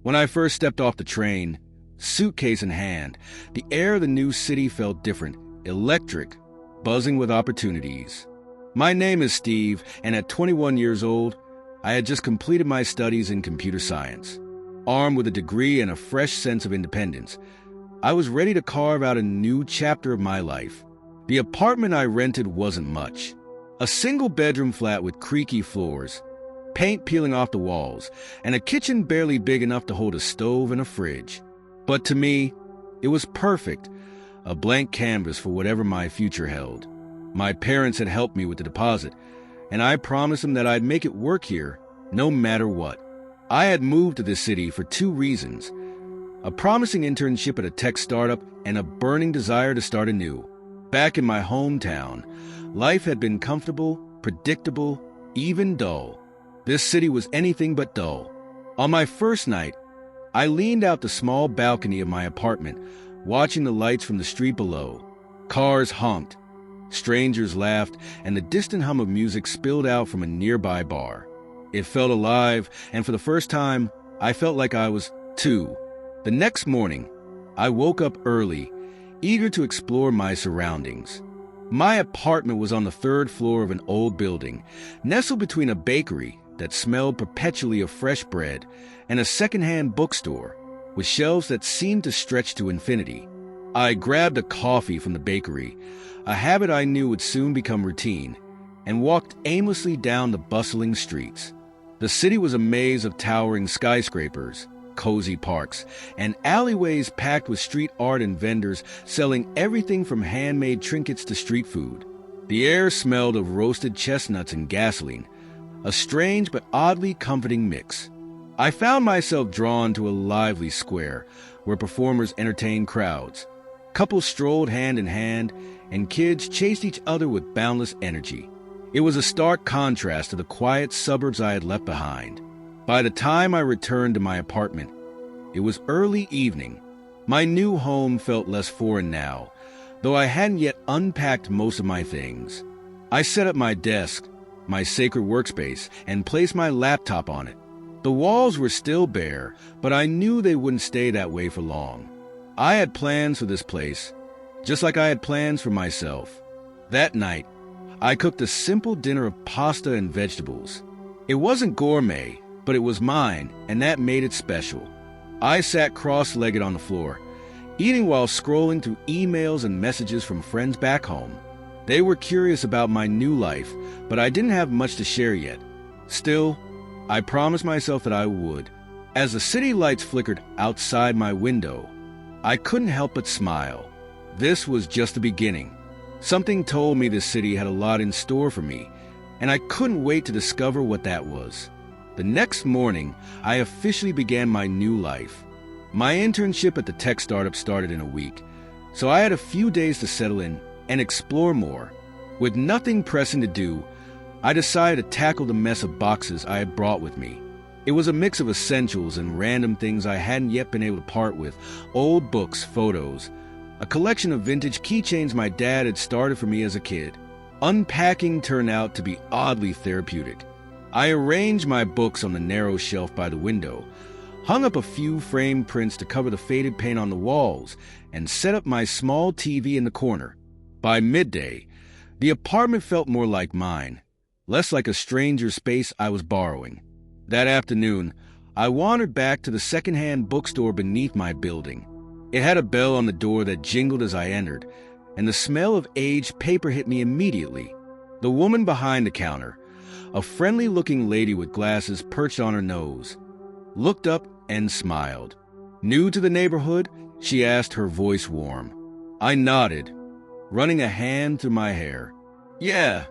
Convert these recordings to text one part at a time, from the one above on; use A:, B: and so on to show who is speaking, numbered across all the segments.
A: When I first stepped off the train, suitcase in hand, the air of the new city felt different, electric, buzzing with opportunities. My name is Steve, and at 21 years old, I had just completed my studies in computer science. Armed with a degree and a fresh sense of independence, I was ready to carve out a new chapter of my life. The apartment I rented wasn't much. A single-bedroom flat with creaky floors, paint peeling off the walls, and a kitchen barely big enough to hold a stove and a fridge. But to me, it was perfect, a blank canvas for whatever my future held. My parents had helped me with the deposit, and I promised them that I'd make it work here, no matter what. I had moved to this city for two reasons: a promising internship at a tech startup and a burning desire to start anew. Back in my hometown, life had been comfortable, predictable, even dull. This city was anything but dull. On my first night, I leaned out the small balcony of my apartment, watching the lights from the street below. Cars honked, strangers laughed, and the distant hum of music spilled out from a nearby bar. It felt alive, and for the first time, I felt like I was two. The next morning, I woke up early, eager to explore my surroundings. My apartment was on the third floor of an old building, nestled between a bakery that smelled perpetually of fresh bread and a secondhand bookstore with shelves that seemed to stretch to infinity. I grabbed a coffee from the bakery, a habit I knew would soon become routine, and walked aimlessly down the bustling streets. The city was a maze of towering skyscrapers, cozy parks, and alleyways packed with street art and vendors selling everything from handmade trinkets to street food. The air smelled of roasted chestnuts and gasoline, a strange but oddly comforting mix. I found myself drawn to a lively square where performers entertained crowds. Couples strolled hand in hand, and kids chased each other with boundless energy. It was a stark contrast to the quiet suburbs I had left behind. By the time I returned to my apartment, it was early evening. My new home felt less foreign now, though I hadn't yet unpacked most of my things. I set up my desk, my sacred workspace, and placed my laptop on it. The walls were still bare, but I knew they wouldn't stay that way for long. I had plans for this place, just like I had plans for myself. That night, I cooked a simple dinner of pasta and vegetables. It wasn't gourmet, but it was mine, and that made it special. I sat cross-legged on the floor, eating while scrolling through emails and messages from friends back home. They were curious about my new life, but I didn't have much to share yet. Still, I promised myself that I would. As the city lights flickered outside my window, I couldn't help but smile. This was just the beginning. Something told me this city had a lot in store for me, and I couldn't wait to discover what that was. The next morning, I officially began my new life. My internship at the tech startup started in a week, so I had a few days to settle in and explore more. With nothing pressing to do, I decided to tackle the mess of boxes I had brought with me. It was a mix of essentials and random things I hadn't yet been able to part with: old books, photos, a collection of vintage keychains my dad had started for me as a kid. Unpacking turned out to be oddly therapeutic. I arranged my books on the narrow shelf by the window, hung up a few framed prints to cover the faded paint on the walls, and set up my small TV in the corner. By midday, the apartment felt more like mine, less like a stranger's space I was borrowing. That afternoon, I wandered back to the secondhand bookstore beneath my building. It had a bell on the door that jingled as I entered, and the smell of aged paper hit me immediately. The woman behind the counter, a friendly-looking lady with glasses perched on her nose, looked up and smiled. "New to the neighborhood?" she asked, her voice warm. I nodded, running a hand through my hair. "Yeah,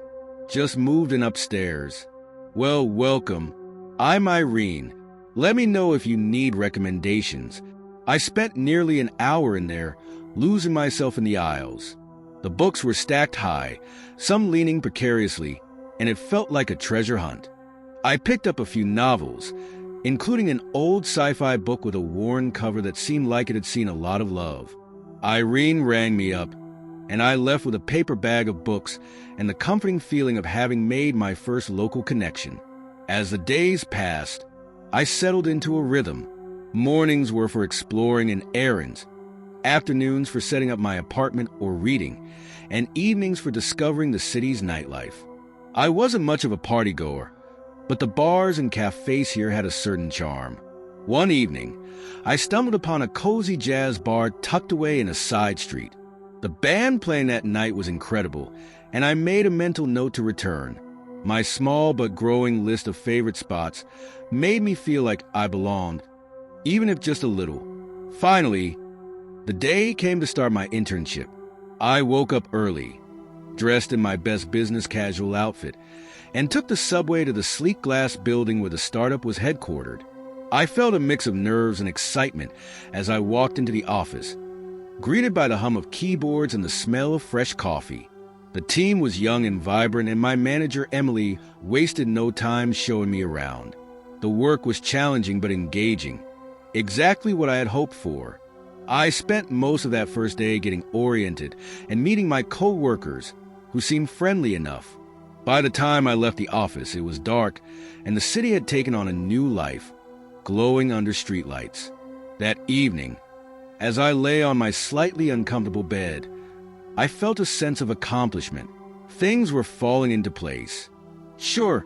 A: just moved in upstairs." "Well, welcome. I'm Irene. Let me know if you need recommendations." I spent nearly an hour in there, losing myself in the aisles. The books were stacked high, some leaning precariously, and it felt like a treasure hunt. I picked up a few novels, including an old sci-fi book with a worn cover that seemed like it had seen a lot of love. Irene rang me up, and I left with a paper bag of books and the comforting feeling of having made my first local connection. As the days passed, I settled into a rhythm. Mornings were for exploring and errands, afternoons for setting up my apartment or reading, and evenings for discovering the city's nightlife. I wasn't much of a partygoer, but the bars and cafes here had a certain charm. One evening, I stumbled upon a cozy jazz bar tucked away in a side street. The band playing that night was incredible, and I made a mental note to return. My small but growing list of favorite spots made me feel like I belonged, even if just a little. Finally, the day came to start my internship. I woke up early, dressed in my best business casual outfit, and took the subway to the sleek glass building where the startup was headquartered. I felt a mix of nerves and excitement as I walked into the office, greeted by the hum of keyboards and the smell of fresh coffee. The team was young and vibrant, and my manager, Emily, wasted no time showing me around. The work was challenging but engaging, exactly what I had hoped for. I spent most of that first day getting oriented and meeting my co-workers, who seemed friendly enough. By the time I left the office, it was dark, and the city had taken on a new life, glowing under streetlights. That evening, as I lay on my slightly uncomfortable bed, I felt a sense of accomplishment. Things were falling into place. Sure,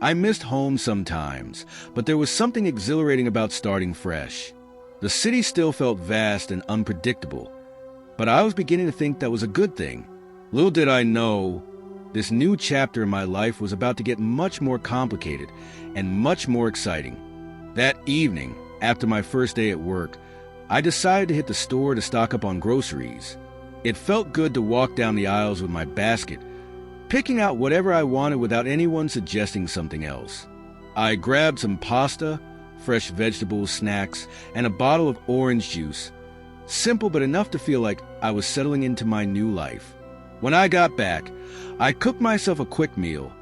A: I missed home sometimes, but there was something exhilarating about starting fresh. The city still felt vast and unpredictable, but I was beginning to think that was a good thing. Little did I know, this new chapter in my life was about to get much more complicated and much more exciting. That evening, after my first day at work, I decided to hit the store to stock up on groceries. It felt good to walk down the aisles with my basket, picking out whatever I wanted without anyone suggesting something else. I grabbed some pasta, fresh vegetables, snacks, and a bottle of orange juice. Simple but enough to feel like I was settling into my new life. When I got back, I cooked myself a quick meal,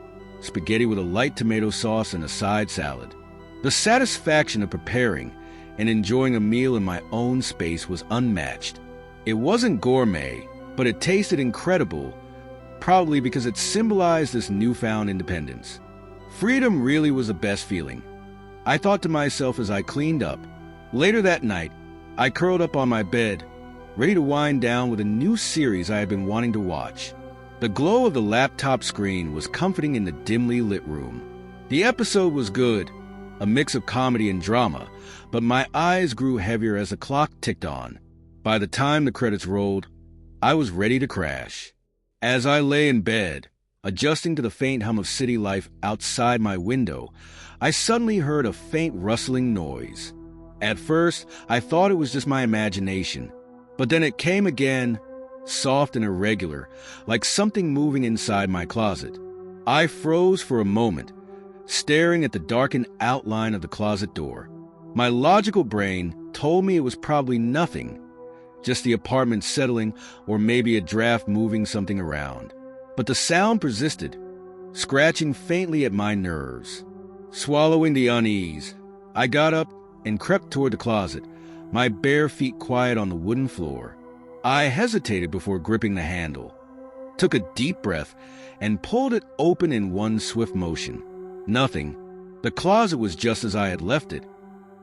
A: spaghetti with a light tomato sauce and a side salad. The satisfaction of preparing and enjoying a meal in my own space was unmatched. It wasn't gourmet, but it tasted incredible, probably because it symbolized this newfound independence. Freedom really was the best feeling, I thought to myself as I cleaned up. Later that night, I curled up on my bed, ready to wind down with a new series I had been wanting to watch. The glow of the laptop screen was comforting in the dimly lit room. The episode was good, a mix of comedy and drama, but my eyes grew heavier as the clock ticked on. By the time the credits rolled, I was ready to crash. As I lay in bed, adjusting to the faint hum of city life outside my window, I suddenly heard a faint rustling noise. At first, I thought it was just my imagination, but then it came again, soft and irregular, like something moving inside my closet. I froze for a moment, staring at the darkened outline of the closet door. My logical brain told me it was probably nothing, just the apartment settling or maybe a draft moving something around. But the sound persisted, scratching faintly at my nerves. Swallowing the unease, I got up and crept toward the closet, my bare feet quiet on the wooden floor. I hesitated before gripping the handle, took a deep breath, and pulled it open in one swift motion. Nothing. The closet was just as I had left it,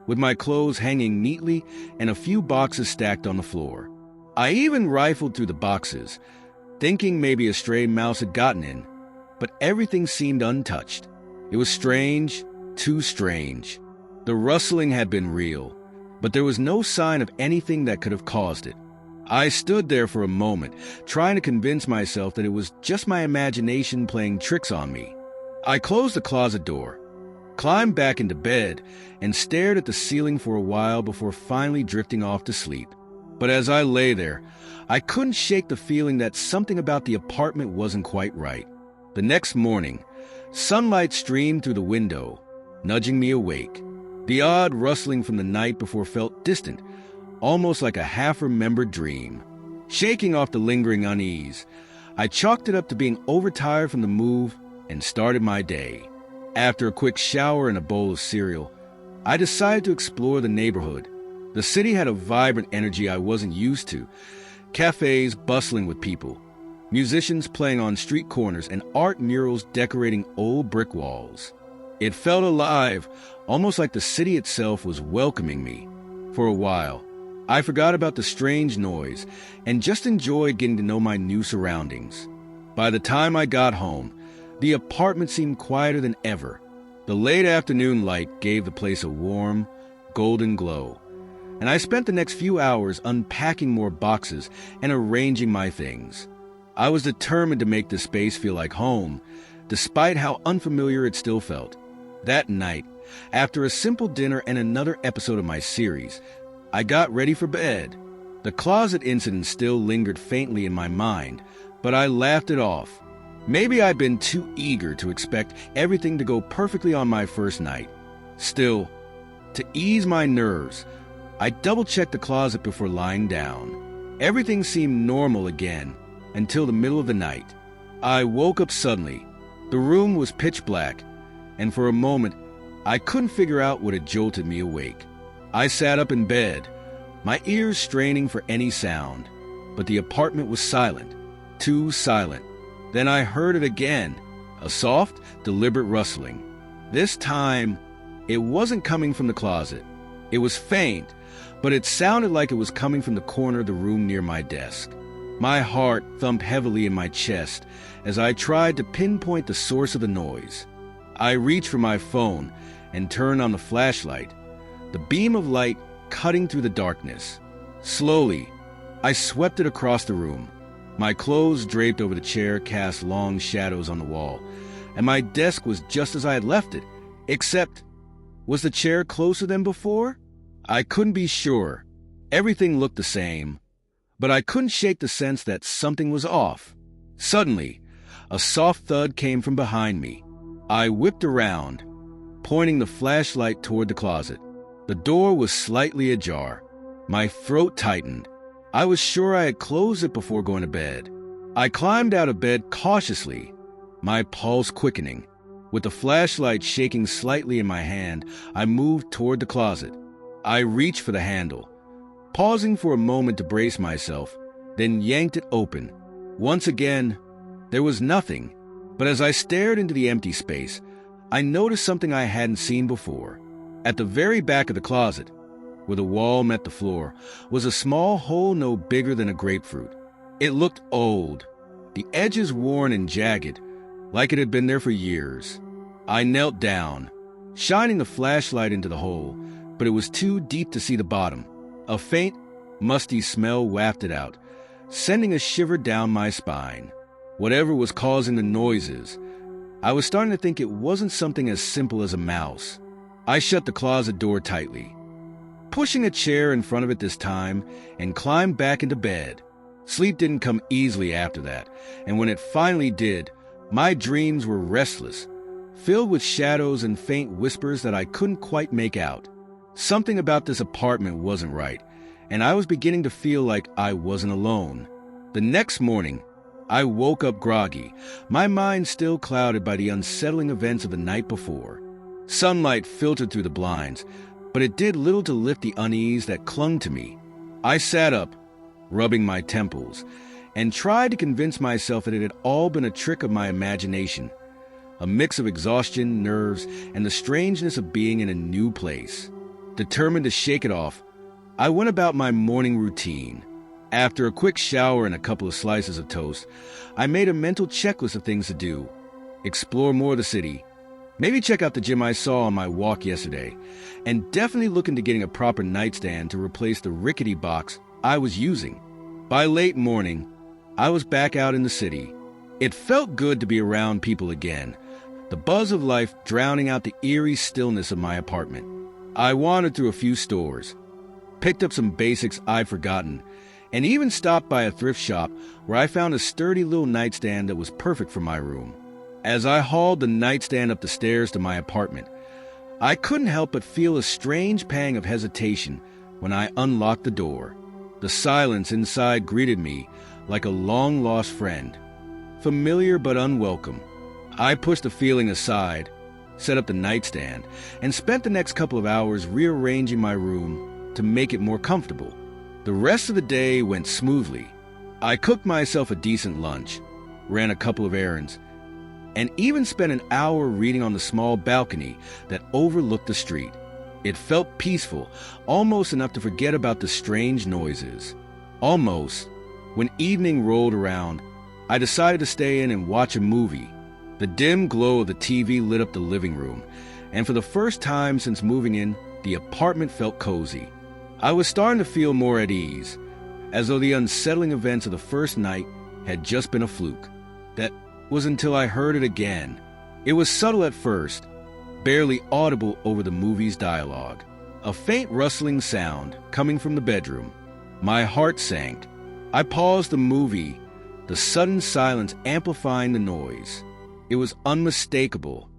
A: with my clothes hanging neatly and a few boxes stacked on the floor. I even rifled through the boxes, thinking maybe a stray mouse had gotten in, but everything seemed untouched. It was strange, too strange. The rustling had been real, but there was no sign of anything that could have caused it. I stood there for a moment, trying to convince myself that it was just my imagination playing tricks on me. I closed the closet door, climbed back into bed, and stared at the ceiling for a while before finally drifting off to sleep. But as I lay there, I couldn't shake the feeling that something about the apartment wasn't quite right. The next morning, sunlight streamed through the window, nudging me awake. The odd rustling from the night before felt distant, almost like a half-remembered dream. Shaking off the lingering unease, I chalked it up to being overtired from the move and started my day. After a quick shower and a bowl of cereal, I decided to explore the neighborhood. The city had a vibrant energy I wasn't used to. Cafes bustling with people, musicians playing on street corners, and art murals decorating old brick walls. It felt alive, almost like the city itself was welcoming me. For a while, I forgot about the strange noise and just enjoyed getting to know my new surroundings. By the time I got home, the apartment seemed quieter than ever. The late afternoon light gave the place a warm, golden glow, and I spent the next few hours unpacking more boxes and arranging my things. I was determined to make the space feel like home, despite how unfamiliar it still felt. That night, after a simple dinner and another episode of my series, I got ready for bed. The closet incident still lingered faintly in my mind, but I laughed it off. Maybe I'd been too eager to expect everything to go perfectly on my first night. Still, to ease my nerves, I double-checked the closet before lying down. Everything seemed normal again until the middle of the night. I woke up suddenly. The room was pitch black, and for a moment, I couldn't figure out what had jolted me awake. I sat up in bed, my ears straining for any sound, but the apartment was silent, too silent. Then I heard it again, a soft, deliberate rustling. This time, it wasn't coming from the closet. It was faint, but it sounded like it was coming from the corner of the room near my desk. My heart thumped heavily in my chest as I tried to pinpoint the source of the noise. I reached for my phone and turned on the flashlight, the beam of light cutting through the darkness. Slowly, I swept it across the room. My clothes draped over the chair cast long shadows on the wall, and my desk was just as I had left it, except, was the chair closer than before? I couldn't be sure. Everything looked the same, but I couldn't shake the sense that something was off. Suddenly, a soft thud came from behind me. I whipped around, pointing the flashlight toward the closet. The door was slightly ajar. My throat tightened. I was sure I had closed it before going to bed. I climbed out of bed cautiously, my pulse quickening. With the flashlight shaking slightly in my hand, I moved toward the closet. I reached for the handle, pausing for a moment to brace myself, then yanked it open. Once again, there was nothing, but as I stared into the empty space, I noticed something I hadn't seen before. At the very back of the closet, where the wall met the floor, was a small hole no bigger than a grapefruit. It looked old, the edges worn and jagged, like it had been there for years. I knelt down, shining the flashlight into the hole, but it was too deep to see the bottom. A faint, musty smell wafted out, sending a shiver down my spine. Whatever was causing the noises, I was starting to think it wasn't something as simple as a mouse. I shut the closet door tightly, pushing a chair in front of it this time, and climbed back into bed. Sleep didn't come easily after that, and when it finally did, my dreams were restless, filled with shadows and faint whispers that I couldn't quite make out. Something about this apartment wasn't right, and I was beginning to feel like I wasn't alone. The next morning, I woke up groggy, my mind still clouded by the unsettling events of the night before. Sunlight filtered through the blinds, but it did little to lift the unease that clung to me. I sat up, rubbing my temples, and tried to convince myself that it had all been a trick of my imagination, a mix of exhaustion, nerves, and the strangeness of being in a new place. Determined to shake it off, I went about my morning routine. After a quick shower and a couple of slices of toast, I made a mental checklist of things to do. Explore more of the city, maybe check out the gym I saw on my walk yesterday, and definitely look into getting a proper nightstand to replace the rickety box I was using. By late morning, I was back out in the city. It felt good to be around people again, the buzz of life drowning out the eerie stillness of my apartment. I wandered through a few stores, picked up some basics I'd forgotten, and even stopped by a thrift shop where I found a sturdy little nightstand that was perfect for my room. As I hauled the nightstand up the stairs to my apartment, I couldn't help but feel a strange pang of hesitation when I unlocked the door. The silence inside greeted me like a long-lost friend, familiar but unwelcome. I pushed the feeling aside, set up the nightstand, and spent the next couple of hours rearranging my room to make it more comfortable. The rest of the day went smoothly. I cooked myself a decent lunch, ran a couple of errands, and even spent an hour reading on the small balcony that overlooked the street. It felt peaceful, almost enough to forget about the strange noises. Almost. When evening rolled around, I decided to stay in and watch a movie. The dim glow of the TV lit up the living room, and for the first time since moving in, the apartment felt cozy. I was starting to feel more at ease, as though the unsettling events of the first night had just been a fluke. That was until I heard it again. It was subtle at first, barely audible over the movie's dialogue. A faint rustling sound coming from the bedroom. My heart sank. I paused the movie, the sudden silence amplifying the noise. It was unmistakable.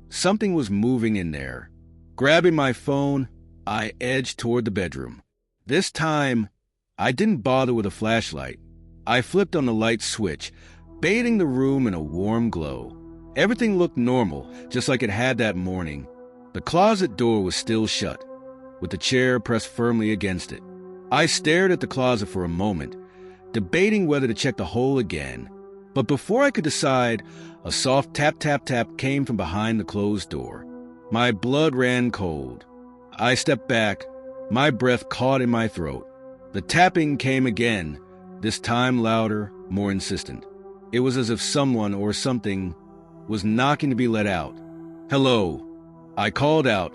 A: Something was moving in there. Grabbing my phone, I edged toward the bedroom. This time, I didn't bother with a flashlight. I flipped on the light switch, bathing the room in a warm glow. Everything looked normal, just like it had that morning. The closet door was still shut, with the chair pressed firmly against it. I stared at the closet for a moment, debating whether to check the hole again. But before I could decide, a soft tap-tap-tap came from behind the closed door. My blood ran cold. I stepped back, my breath caught in my throat. The tapping came again, this time louder, more insistent. It was as if someone or something was knocking to be let out. "Hello," I called out,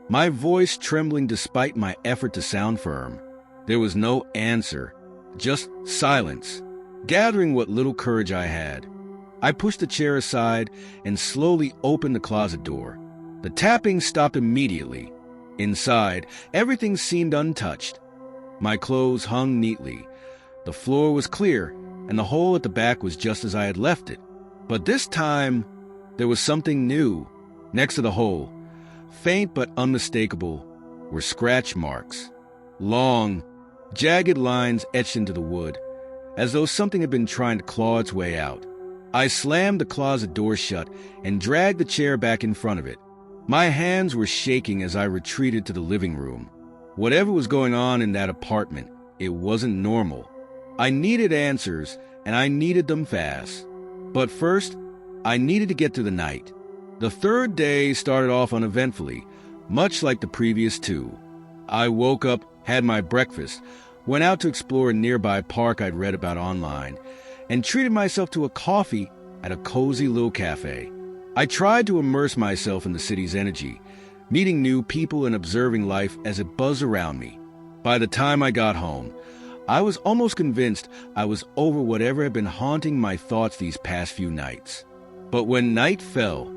A: my voice trembling despite my effort to sound firm. There was no answer, just silence. Gathering what little courage I had, I pushed the chair aside and slowly opened the closet door. The tapping stopped immediately. Inside, everything seemed untouched. My clothes hung neatly. The floor was clear, and the hole at the back was just as I had left it. But this time, there was something new. Next to the hole, faint but unmistakable, were scratch marks. Long, jagged lines etched into the wood, as though something had been trying to claw its way out. I slammed the closet door shut and dragged the chair back in front of it. My hands were shaking as I retreated to the living room. Whatever was going on in that apartment, it wasn't normal. I needed answers, and I needed them fast. But first, I needed to get through the night. The third day started off uneventfully, much like the previous two. I woke up, had my breakfast, went out to explore a nearby park I'd read about online, and treated myself to a coffee at a cozy little cafe. I tried to immerse myself in the city's energy, meeting new people and observing life as it buzzed around me. By the time I got home, I was almost convinced I was over whatever had been haunting my thoughts these past few nights. But when night fell,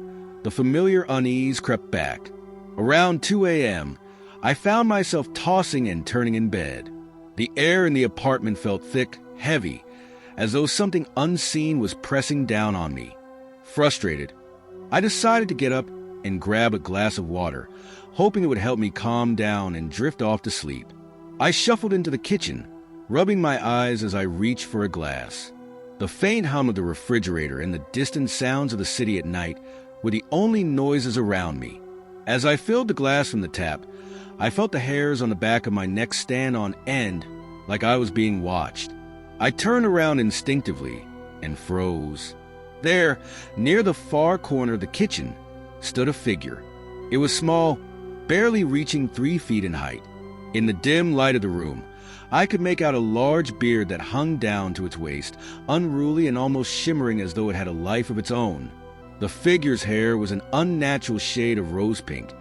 A: the familiar unease crept back. Around 2 a.m., I found myself tossing and turning in bed. The air in the apartment felt thick, heavy, as though something unseen was pressing down on me. Frustrated, I decided to get up and grab a glass of water, hoping it would help me calm down and drift off to sleep. I shuffled into the kitchen, rubbing my eyes as I reached for a glass. The faint hum of the refrigerator and the distant sounds of the city at night were the only noises around me. As I filled the glass from the tap, I felt the hairs on the back of my neck stand on end like I was being watched. I turned around instinctively and froze. There, near the far corner of the kitchen, stood a figure. It was small, barely reaching 3 feet in height. In the dim light of the room, I could make out a large beard that hung down to its waist, unruly and almost shimmering as though it had a life of its own. The figure's hair was an unnatural shade of rose pink,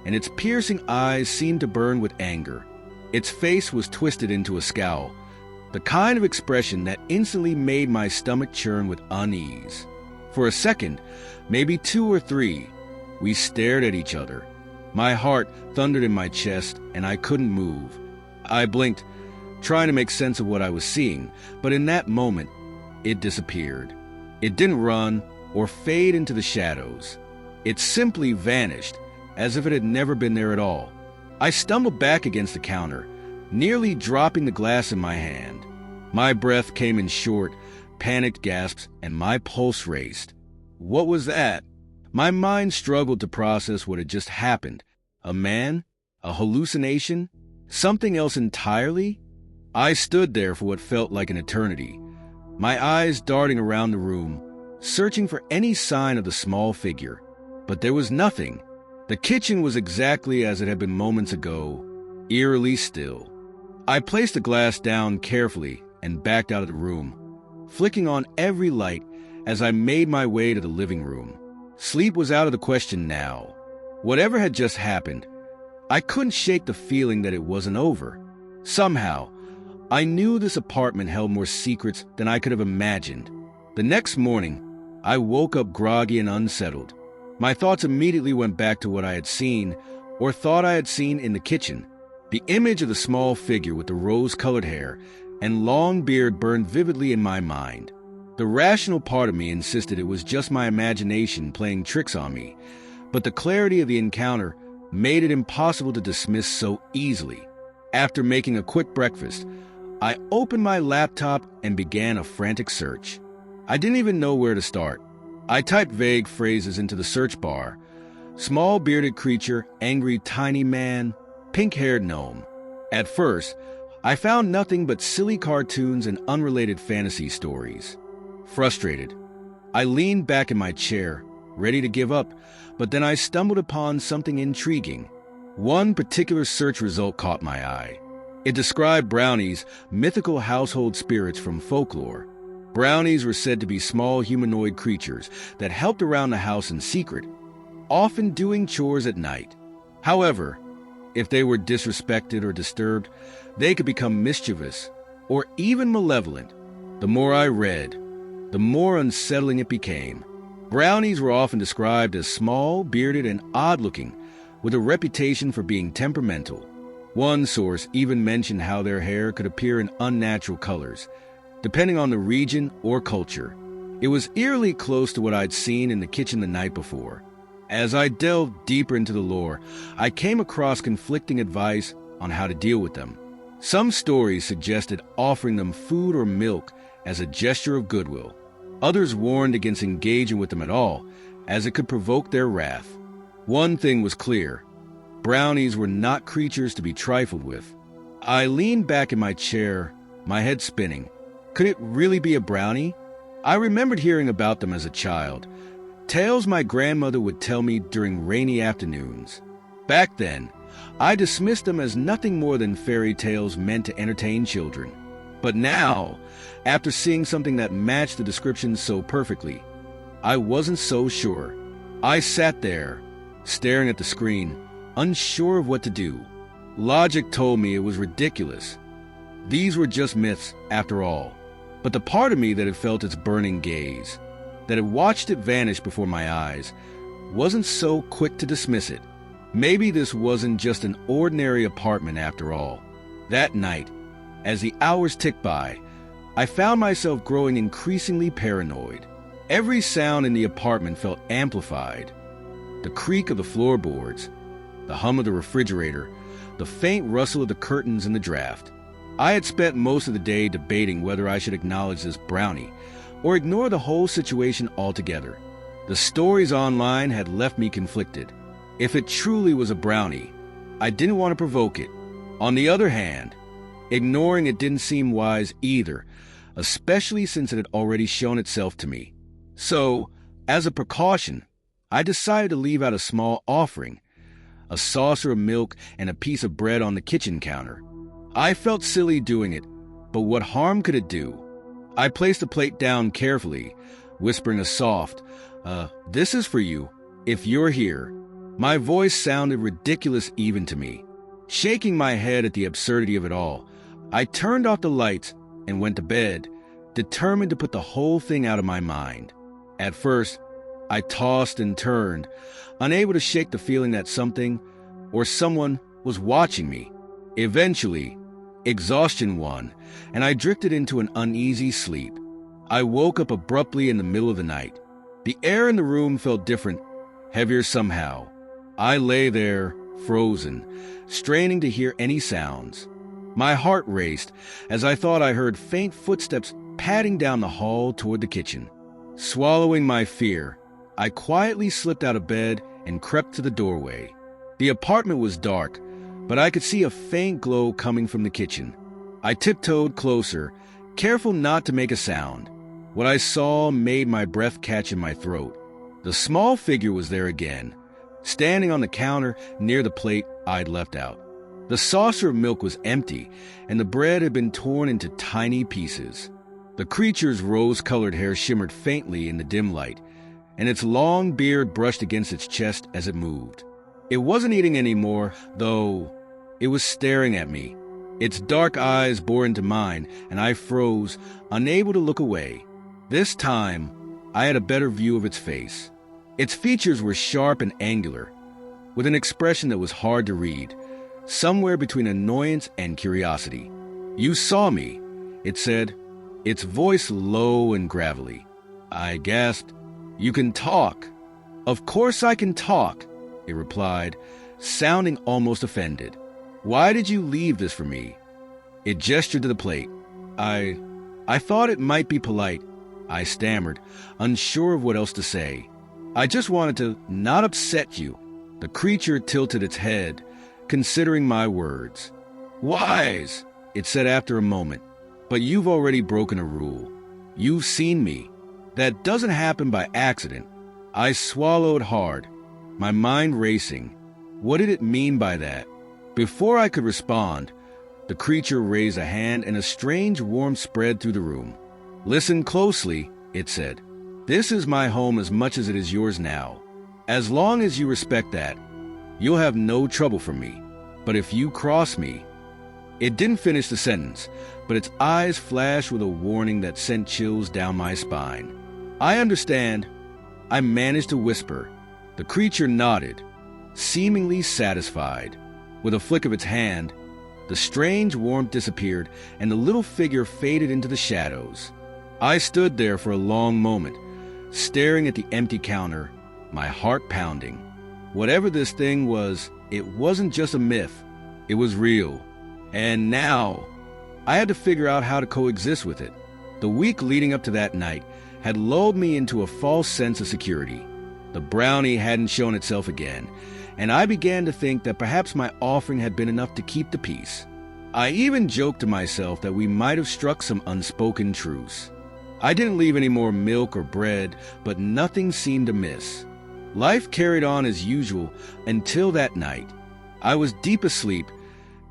A: and its piercing eyes seemed to burn with anger. Its face was twisted into a scowl, the kind of expression that instantly made my stomach churn with unease. For a second, maybe 2 or 3, we stared at each other. My heart thundered in my chest, and I couldn't move. I blinked, trying to make sense of what I was seeing, but in that moment, it disappeared. It didn't run or fade into the shadows. It simply vanished, as if it had never been there at all. I stumbled back against the counter, nearly dropping the glass in my hand. My breath came in short, panicked gasps, and my pulse raced. What was that? My mind struggled to process what had just happened. A man? A hallucination? Something else entirely? I stood there for what felt like an eternity, my eyes darting around the room, searching for any sign of the small figure. But there was nothing. The kitchen was exactly as it had been moments ago, eerily still. I placed the glass down carefully and backed out of the room, flicking on every light as I made my way to the living room. Sleep was out of the question now. Whatever had just happened, I couldn't shake the feeling that it wasn't over. Somehow, I knew this apartment held more secrets than I could have imagined. The next morning, I woke up groggy and unsettled. My thoughts immediately went back to what I had seen, or thought I had seen, in the kitchen. The image of the small figure with the rose-colored hair and long beard burned vividly in my mind. The rational part of me insisted it was just my imagination playing tricks on me, but the clarity of the encounter made it impossible to dismiss so easily. After making a quick breakfast, I opened my laptop and began a frantic search. I didn't even know where to start. I typed vague phrases into the search bar. Small bearded creature, angry tiny man, pink-haired gnome. At first, I found nothing but silly cartoons and unrelated fantasy stories. Frustrated, I leaned back in my chair, ready to give up, but then I stumbled upon something intriguing. One particular search result caught my eye. It described brownies, mythical household spirits from folklore. Brownies were said to be small humanoid creatures that helped around the house in secret, often doing chores at night. However, if they were disrespected or disturbed, they could become mischievous or even malevolent. The more I read, the more unsettling it became. Brownies were often described as small, bearded, and odd-looking, with a reputation for being temperamental. One source even mentioned how their hair could appear in unnatural colors, depending on the region or culture. It was eerily close to what I'd seen in the kitchen the night before. As I delved deeper into the lore, I came across conflicting advice on how to deal with them. Some stories suggested offering them food or milk as a gesture of goodwill. Others warned against engaging with them at all, as it could provoke their wrath. One thing was clear: brownies were not creatures to be trifled with. I leaned back in my chair, my head spinning. Could it really be a brownie? I remembered hearing about them as a child, tales my grandmother would tell me during rainy afternoons. Back then, I dismissed them as nothing more than fairy tales meant to entertain children. But now, after seeing something that matched the description so perfectly, I wasn't so sure. I sat there, staring at the screen, unsure of what to do. Logic told me it was ridiculous. These were just myths, after all. But the part of me that had felt its burning gaze, that had watched it vanish before my eyes, wasn't so quick to dismiss it. Maybe this wasn't just an ordinary apartment after all. That night, as the hours ticked by, I found myself growing increasingly paranoid. Every sound in the apartment felt amplified. The creak of the floorboards, the hum of the refrigerator, the faint rustle of the curtains in the draft. I had spent most of the day debating whether I should acknowledge this brownie or ignore the whole situation altogether. The stories online had left me conflicted. If it truly was a brownie, I didn't want to provoke it. On the other hand, ignoring it didn't seem wise either, especially since it had already shown itself to me. So, as a precaution, I decided to leave out a small offering, a saucer of milk and a piece of bread on the kitchen counter. I felt silly doing it, but what harm could it do? I placed the plate down carefully, whispering a soft, "This is for you, if you're here." My voice sounded ridiculous even to me. Shaking my head at the absurdity of it all, I turned off the lights and went to bed, determined to put the whole thing out of my mind. At first, I tossed and turned, unable to shake the feeling that something or someone was watching me. Eventually, exhaustion won, and I drifted into an uneasy sleep. I woke up abruptly in the middle of the night. The air in the room felt different, heavier somehow. I lay there, frozen, straining to hear any sounds. My heart raced as I thought I heard faint footsteps padding down the hall toward the kitchen. Swallowing my fear, I quietly slipped out of bed and crept to the doorway. The apartment was dark, but I could see a faint glow coming from the kitchen. I tiptoed closer, careful not to make a sound. What I saw made my breath catch in my throat. The small figure was there again, standing on the counter near the plate I'd left out. The saucer of milk was empty, and the bread had been torn into tiny pieces. The creature's rose-colored hair shimmered faintly in the dim light, and its long beard brushed against its chest as it moved. It wasn't eating anymore, though. It was staring at me. Its dark eyes bored into mine, and I froze, unable to look away. This time, I had a better view of its face. Its features were sharp and angular, with an expression that was hard to read, somewhere between annoyance and curiosity. "You saw me," it said, its voice low and gravelly. I gasped. "You can talk." "Of course I can talk," it replied, sounding almost offended. "Why did you leave this for me?" It gestured to the plate. I thought it might be polite," I stammered, unsure of what else to say. "I just wanted to not upset you." The creature tilted its head, considering my words. "Wise," it said after a moment, "but you've already broken a rule. You've seen me. That doesn't happen by accident." I swallowed hard, my mind racing. What did it mean by that? Before I could respond, the creature raised a hand and a strange warmth spread through the room. "Listen closely," it said. "This is my home as much as it is yours now. As long as you respect that, you'll have no trouble from me. But if you cross me..." It didn't finish the sentence, but its eyes flashed with a warning that sent chills down my spine. "I understand," I managed to whisper. The creature nodded, seemingly satisfied. With a flick of its hand, the strange warmth disappeared and the little figure faded into the shadows. I stood there for a long moment, staring at the empty counter, my heart pounding. Whatever this thing was, it wasn't just a myth. It was real. And now, I had to figure out how to coexist with it. The week leading up to that night had lulled me into a false sense of security. The brownie hadn't shown itself again, and I began to think that perhaps my offering had been enough to keep the peace. I even joked to myself that we might have struck some unspoken truce. I didn't leave any more milk or bread, but nothing seemed amiss. Life carried on as usual until that night. I was deep asleep,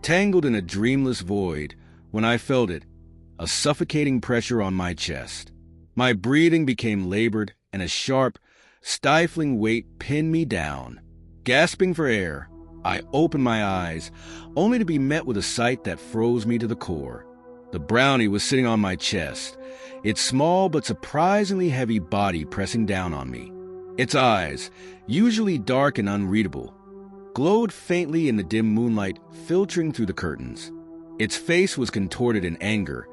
A: tangled in a dreamless void, when I felt it, a suffocating pressure on my chest. My breathing became labored, and a sharp, stifling weight pinned me down. Gasping for air, I opened my eyes, only to be met with a sight that froze me to the core. The brownie was sitting on my chest, its small but surprisingly heavy body pressing down on me. Its eyes, usually dark and unreadable, glowed faintly in the dim moonlight filtering through the curtains. Its face was contorted in anger,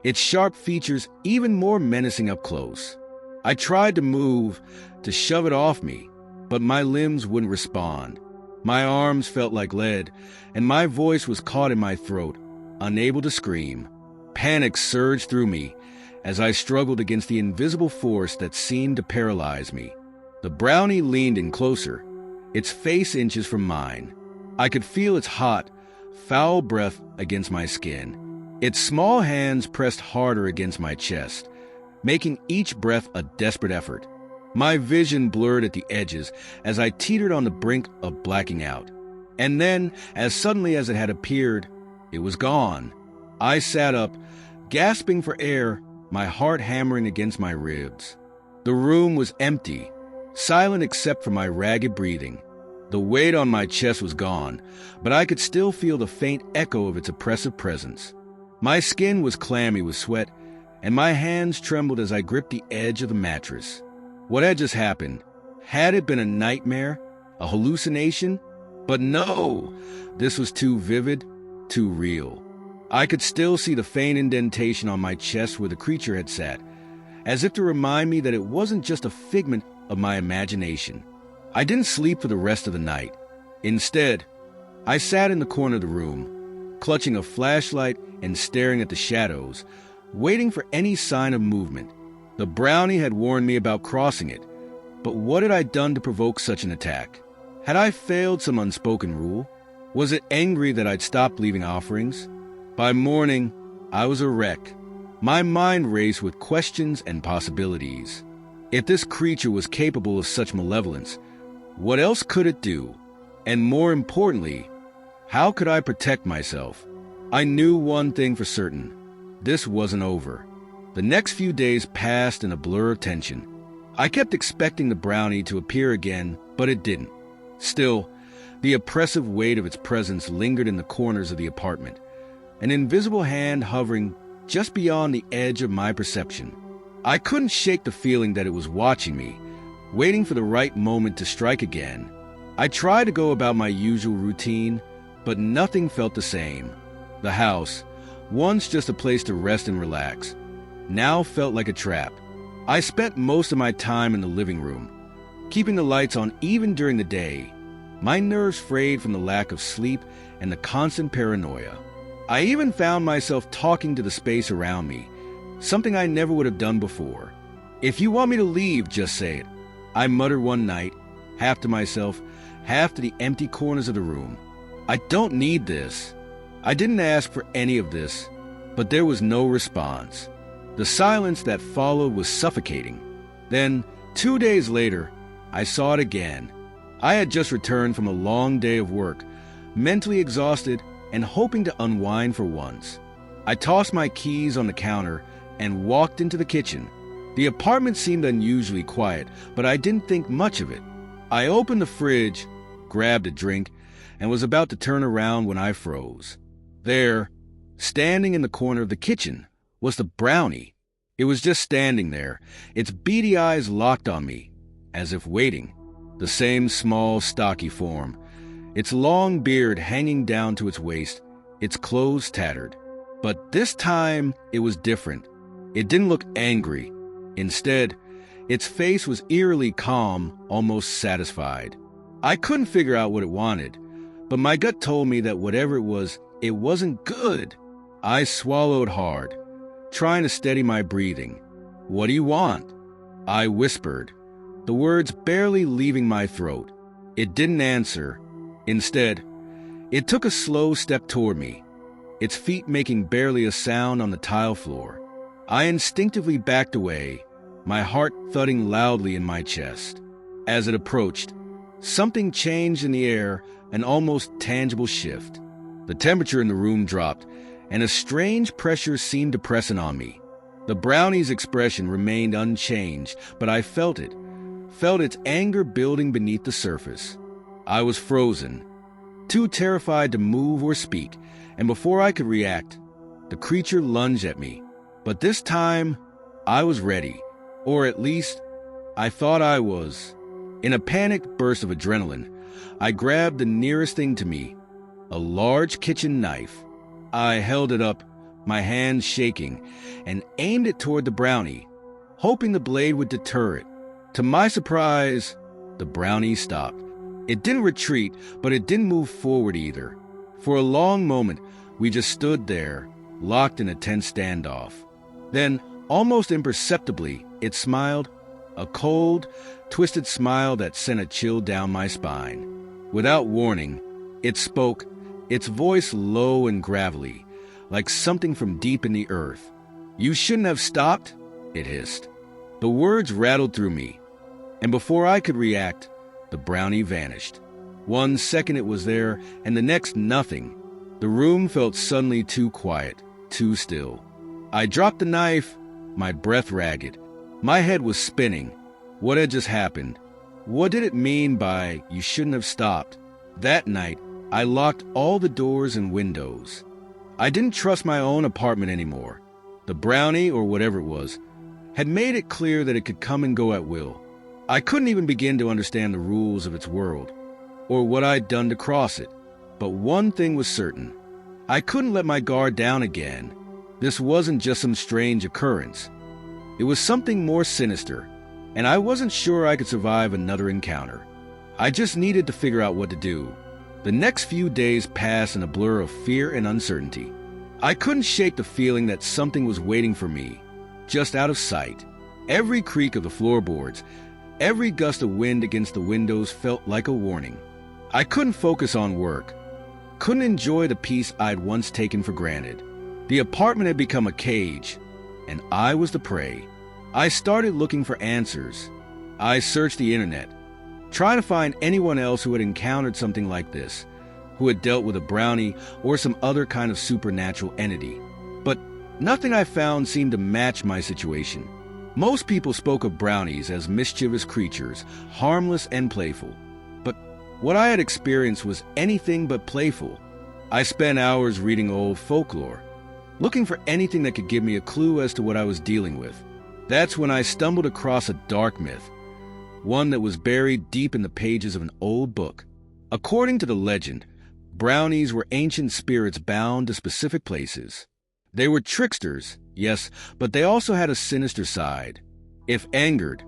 A: its sharp features even more menacing up close. I tried to move, to shove it off me, but my limbs wouldn't respond. My arms felt like lead, and my voice was caught in my throat, unable to scream. Panic surged through me as I struggled against the invisible force that seemed to paralyze me. The brownie leaned in closer, its face inches from mine. I could feel its hot, foul breath against my skin. Its small hands pressed harder against my chest, making each breath a desperate effort. My vision blurred at the edges as I teetered on the brink of blacking out. And then, as suddenly as it had appeared, it was gone. I sat up, gasping for air, my heart hammering against my ribs. The room was empty, silent except for my ragged breathing. The weight on my chest was gone, but I could still feel the faint echo of its oppressive presence. My skin was clammy with sweat, and my hands trembled as I gripped the edge of the mattress. What had just happened? Had it been a nightmare? A hallucination? But no! This was too vivid, too real. I could still see the faint indentation on my chest where the creature had sat, as if to remind me that it wasn't just a figment of my imagination. I didn't sleep for the rest of the night. Instead, I sat in the corner of the room, clutching a flashlight and staring at the shadows, waiting for any sign of movement. The brownie had warned me about crossing it, but what had I done to provoke such an attack? Had I failed some unspoken rule? Was it angry that I'd stopped leaving offerings? By morning, I was a wreck. My mind raced with questions and possibilities. If this creature was capable of such malevolence, What else could it do? And more importantly, how could I protect myself? I knew one thing for certain. This wasn't over. The next few days passed in a blur of tension. I kept expecting the brownie to appear again, but it didn't. Still, the oppressive weight of its presence lingered in the corners of the apartment, an invisible hand hovering just beyond the edge of my perception. I couldn't shake the feeling that it was watching me, waiting for the right moment to strike again. I tried to go about my usual routine, but nothing felt the same. The house, once just a place to rest and relax, now felt like a trap. I spent most of my time in the living room, keeping the lights on even during the day. My nerves frayed from the lack of sleep and the constant paranoia. I even found myself talking to the space around me, something I never would have done before. "If you want me to leave, just say it," I muttered one night, half to myself, half to the empty corners of the room. "I don't need this." I didn't ask for any of this, but there was no response. The silence that followed was suffocating. Then, 2 days later, I saw it again. I had just returned from a long day of work, mentally exhausted and hoping to unwind for once. I tossed my keys on the counter and walked into the kitchen. The apartment seemed unusually quiet, but I didn't think much of it. I opened the fridge, grabbed a drink, and was about to turn around when I froze. There, standing in the corner of the kitchen, was the brownie. It was just standing there, its beady eyes locked on me, as if waiting. The same small, stocky form, its long beard hanging down to its waist, its clothes tattered. But this time, it was different. It didn't look angry. Instead, its face was eerily calm, almost satisfied. I couldn't figure out what it wanted, but my gut told me that whatever it was, it wasn't good. I swallowed hard, trying to steady my breathing. "What do you want?" I whispered, the words barely leaving my throat. It didn't answer. Instead, it took a slow step toward me, its feet making barely a sound on the tile floor. I instinctively backed away, my heart thudding loudly in my chest. As it approached, something changed in the air, an almost tangible shift. The temperature in the room dropped, and a strange pressure seemed to press in on me. The brownie's expression remained unchanged, but I felt its anger building beneath the surface. I was frozen, too terrified to move or speak, and before I could react, the creature lunged at me. But this time, I was ready, or at least, I thought I was. In a panicked burst of adrenaline, I grabbed the nearest thing to me, a large kitchen knife. I held it up, my hands shaking, and aimed it toward the brownie, hoping the blade would deter it. To my surprise, the brownie stopped. It didn't retreat, but it didn't move forward either. For a long moment, we just stood there, locked in a tense standoff. Then, almost imperceptibly, it smiled, a cold, twisted smile that sent a chill down my spine. Without warning, it spoke, its voice low and gravelly, like something from deep in the earth. "You shouldn't have stopped," it hissed. The words rattled through me, and before I could react, the brownie vanished. 1 second it was there, and the next nothing. The room felt suddenly too quiet, too still. I dropped the knife, my breath ragged. My head was spinning. What had just happened? What did it mean by "you shouldn't have stopped"? That night, I locked all the doors and windows. I didn't trust my own apartment anymore. The brownie, or whatever it was, had made it clear that it could come and go at will. I couldn't even begin to understand the rules of its world, or what I'd done to cross it. But one thing was certain. I couldn't let my guard down again. This wasn't just some strange occurrence. It was something more sinister, and I wasn't sure I could survive another encounter. I just needed to figure out what to do. The next few days passed in a blur of fear and uncertainty. I couldn't shake the feeling that something was waiting for me, just out of sight. Every creak of the floorboards, every gust of wind against the windows felt like a warning. I couldn't focus on work, couldn't enjoy the peace I'd once taken for granted. The apartment had become a cage, and I was the prey. I started looking for answers. I searched the internet, trying to find anyone else who had encountered something like this, who had dealt with a brownie or some other kind of supernatural entity. But nothing I found seemed to match my situation. Most people spoke of brownies as mischievous creatures, harmless and playful. But what I had experienced was anything but playful. I spent hours reading old folklore, looking for anything that could give me a clue as to what I was dealing with. That's when I stumbled across a dark myth, one that was buried deep in the pages of an old book. According to the legend, brownies were ancient spirits bound to specific places. They were tricksters, yes, but they also had a sinister side. If angered,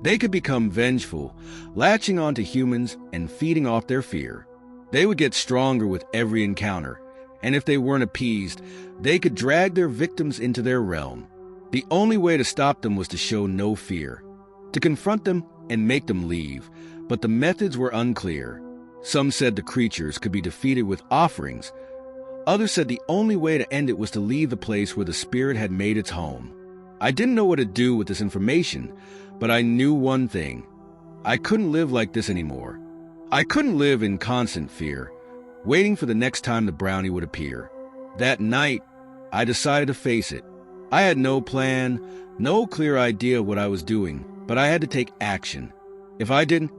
A: they could become vengeful, latching onto humans and feeding off their fear. They would get stronger with every encounter, and if they weren't appeased, they could drag their victims into their realm. The only way to stop them was to show no fear, to confront them and make them leave, but the methods were unclear. Some said the creatures could be defeated with offerings. Others said the only way to end it was to leave the place where the spirit had made its home. I didn't know what to do with this information, but I knew one thing. I couldn't live like this anymore. I couldn't live in constant fear, waiting for the next time the brownie would appear. That night, I decided to face it. I had no plan, no clear idea of what I was doing, but I had to take action. If I didn't,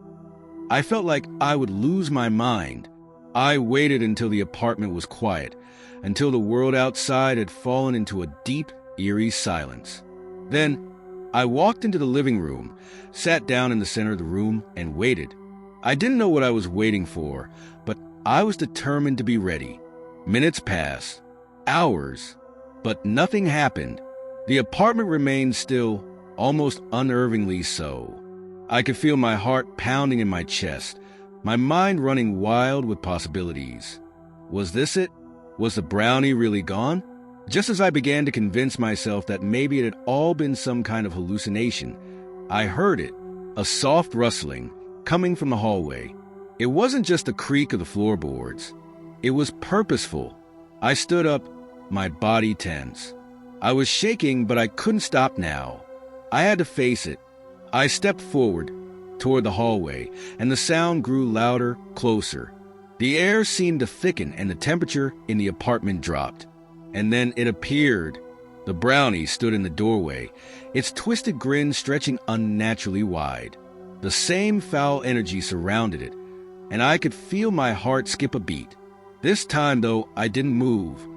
A: I felt like I would lose my mind. I waited until the apartment was quiet, until the world outside had fallen into a deep, eerie silence. Then, I walked into the living room, sat down in the center of the room, and waited. I didn't know what I was waiting for, but I was determined to be ready. Minutes passed, hours, but nothing happened. The apartment remained still, almost unnervingly so. I could feel my heart pounding in my chest, my mind running wild with possibilities. Was this it? Was the brownie really gone? Just as I began to convince myself that maybe it had all been some kind of hallucination, I heard it, a soft rustling, coming from the hallway. It wasn't just the creak of the floorboards. It was purposeful. I stood up, my body tense. I was shaking, but I couldn't stop now. I had to face it. I stepped forward, toward the hallway, and the sound grew louder, closer. The air seemed to thicken, and the temperature in the apartment dropped. And then it appeared. The brownie stood in the doorway, its twisted grin stretching unnaturally wide. The same foul energy surrounded it, and I could feel my heart skip a beat. This time, though, I didn't move.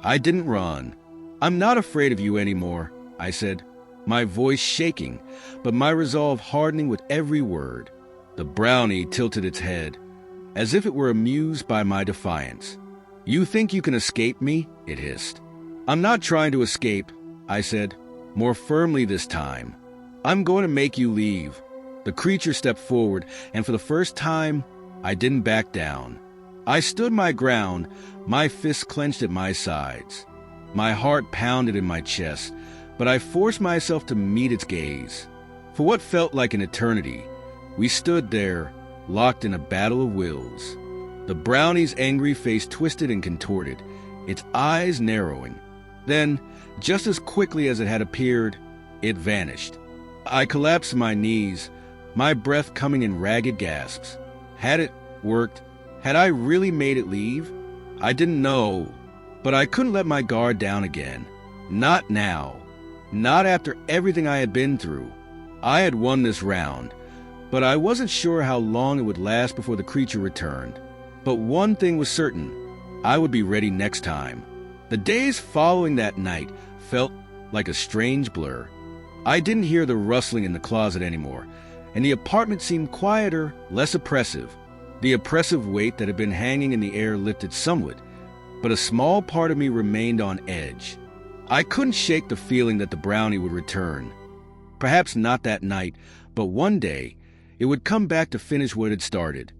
A: I didn't run. "I'm not afraid of you anymore," I said, my voice shaking, but my resolve hardening with every word. The brownie tilted its head, as if it were amused by my defiance. "You think you can escape me?" it hissed. "I'm not trying to escape," I said, more firmly this time. "I'm going to make you leave." The creature stepped forward, and for the first time, I didn't back down. I stood my ground, my fists clenched at my sides. My heart pounded in my chest, but I forced myself to meet its gaze. For what felt like an eternity, we stood there, locked in a battle of wills. The brownie's angry face twisted and contorted, its eyes narrowing. Then, just as quickly as it had appeared, it vanished. I collapsed to my knees, my breath coming in ragged gasps. Had it worked? Had I really made it leave? I didn't know, but I couldn't let my guard down again. Not now. Not after everything I had been through. I had won this round, but I wasn't sure how long it would last before the creature returned. But one thing was certain, I would be ready next time. The days following that night felt like a strange blur. I didn't hear the rustling in the closet anymore, and the apartment seemed quieter, less oppressive. The oppressive weight that had been hanging in the air lifted somewhat, but a small part of me remained on edge. I couldn't shake the feeling that the brownie would return. Perhaps not that night, but one day, it would come back to finish what had started.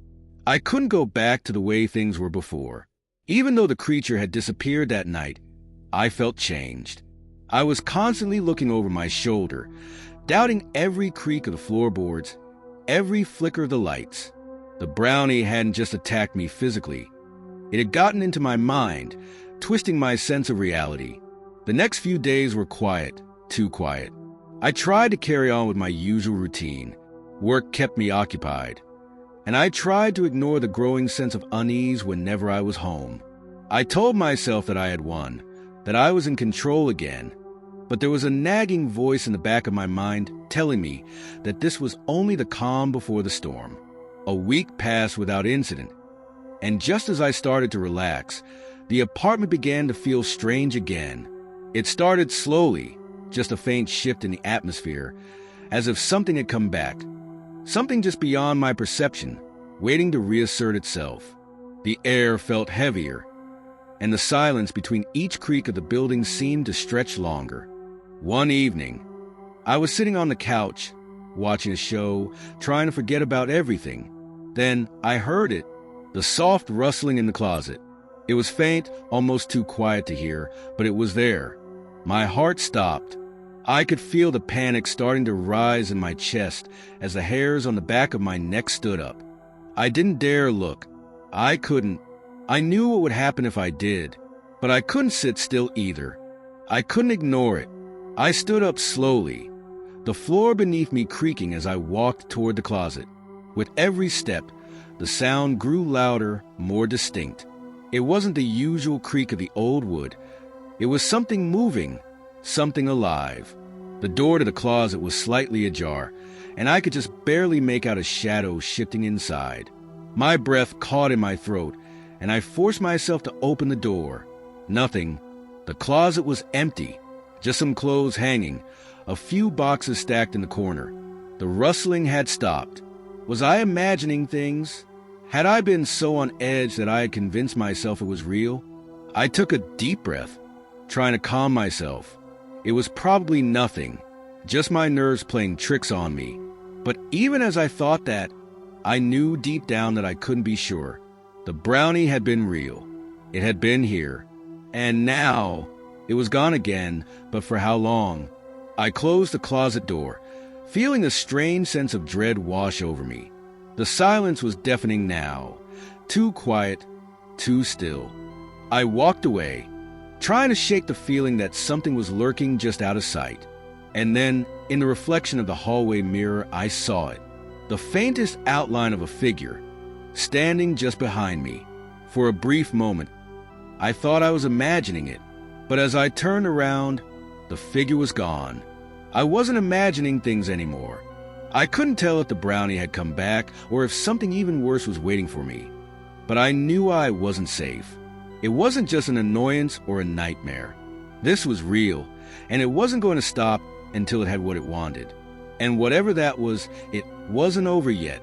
A: I couldn't go back to the way things were before. Even though the creature had disappeared that night, I felt changed. I was constantly looking over my shoulder, doubting every creak of the floorboards, every flicker of the lights. The brownie hadn't just attacked me physically. It had gotten into my mind, twisting my sense of reality. The next few days were quiet, too quiet. I tried to carry on with my usual routine. Work kept me occupied. and I tried to ignore the growing sense of unease whenever I was home. I told myself that I had won, that I was in control again, but there was a nagging voice in the back of my mind telling me that this was only the calm before the storm. A week passed without incident, and just as I started to relax, the apartment began to feel strange again. It started slowly, just a faint shift in the atmosphere, as if something had come back, something just beyond my perception, waiting to reassert itself. The air felt heavier, and the silence between each creak of the building seemed to stretch longer. One evening, I was sitting on the couch, watching a show, trying to forget about everything. Then I heard it, the soft rustling in the closet. It was faint, almost too quiet to hear, but it was there. My heart stopped. I could feel the panic starting to rise in my chest as the hairs on the back of my neck stood up. I didn't dare look. I couldn't. I knew what would happen if I did, but I couldn't sit still either. I couldn't ignore it. I stood up slowly, the floor beneath me creaking as I walked toward the closet. With every step, the sound grew louder, more distinct. It wasn't the usual creak of the old wood. It was something moving, something alive. The door to the closet was slightly ajar, and I could just barely make out a shadow shifting inside. My breath caught in my throat, and I forced myself to open the door. Nothing. The closet was empty. Just some clothes hanging, a few boxes stacked in the corner. The rustling had stopped. Was I imagining things? Had I been so on edge that I had convinced myself it was real? I took a deep breath, trying to calm myself. It was probably nothing, just my nerves playing tricks on me. But even as I thought that, I knew deep down that I couldn't be sure. The brownie had been real. It had been here. And now it was gone again, but for how long? I closed the closet door, feeling a strange sense of dread wash over me. The silence was deafening now, too quiet, too still. I walked away, trying to shake the feeling that something was lurking just out of sight. And then, in the reflection of the hallway mirror, I saw it, the faintest outline of a figure, standing just behind me. For a brief moment, I thought I was imagining it. But as I turned around, the figure was gone. I wasn't imagining things anymore. I couldn't tell if the brownie had come back or if something even worse was waiting for me. But I knew I wasn't safe. It wasn't just an annoyance or a nightmare. This was real, and it wasn't going to stop until it had what it wanted. And whatever that was, it wasn't over yet.